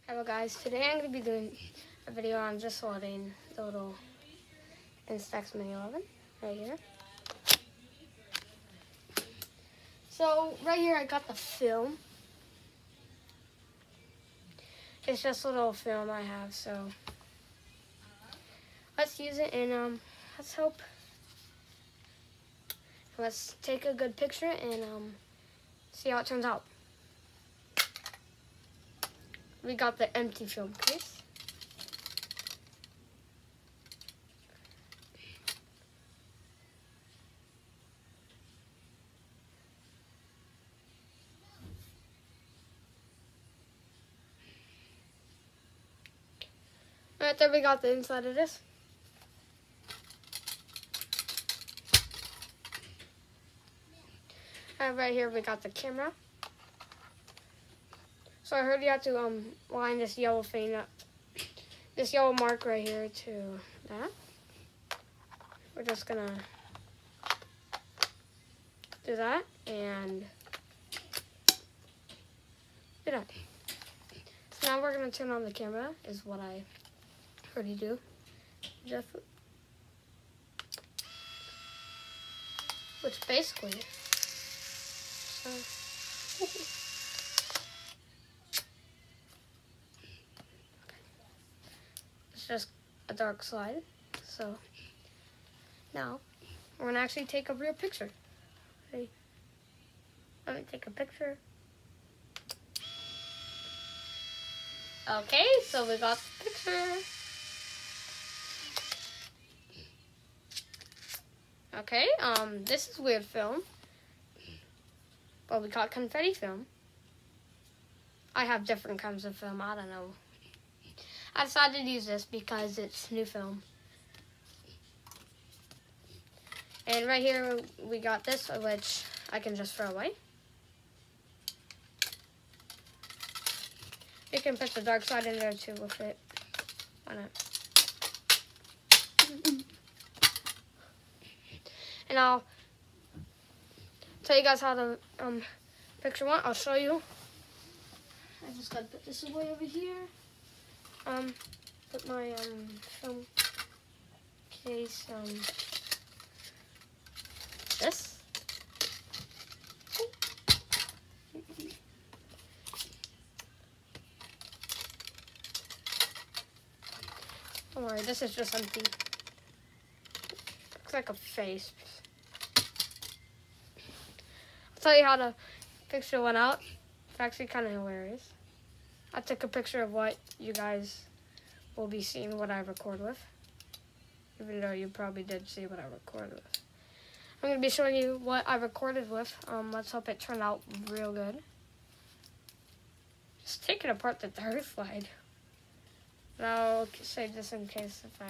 Hello guys, today I'm going to be doing a video on just loading the little Instax Mini 11 right here. So right here I got the film. It's just a little film I have, so let's use it and let's take a good picture and see how it turns out. We got the empty film case. Right there we got the inside of this. And right here we got the camera. So I heard you have to line this yellow thing up, this yellow mark right here to that. We're just gonna do that and do that. So now we're gonna turn on the camera, is what I already do. Which basically, so. It's just a dark slide. So now we're gonna actually take a real picture. Ready? Let me take a picture. Okay, so we got the picture. Okay, this is weird film. But we got confetti film. I have different kinds of film, I don't know. I decided to use this because it's new film. And right here we got this, which I can just throw away. You can put the dark side in there too with it. Why not? And I'll tell you guys how the picture went. I'll show you. I just gotta put this away over here. Put my film case this. Don't worry, this is just empty. Looks like a face. I'll tell you how the picture went out. It's actually kind of hilarious. I took a picture of what you guys will be seeing, what I record with. Even though you probably did see what I recorded with. I'm going to be showing you what I recorded with. Let's hope it turned out real good. Just taking apart the dark slide. But I'll save this in case if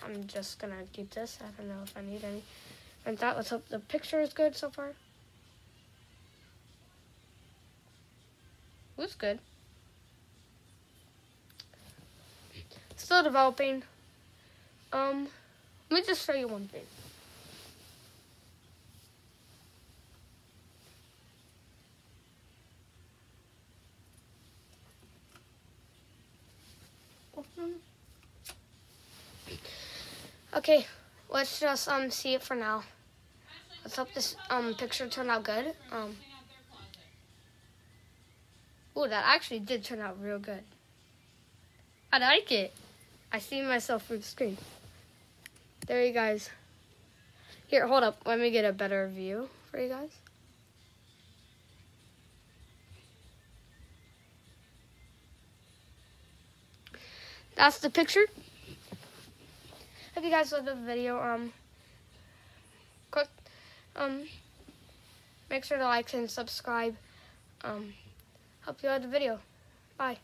I'm just going to keep this. I don't know if I need any. And that, let's hope the picture is good so far. Looks good. Still developing. Let me just show you one thing. Okay, let's just see it for now. Let's hope this picture turned out good. Ooh, that actually did turn out real good. I like it. I see myself through the screen. There you guys. Here, hold up. Let me get a better view for you guys. That's the picture. Hope you guys loved the video. Click, make sure to like and subscribe. Hope you liked the video. Bye.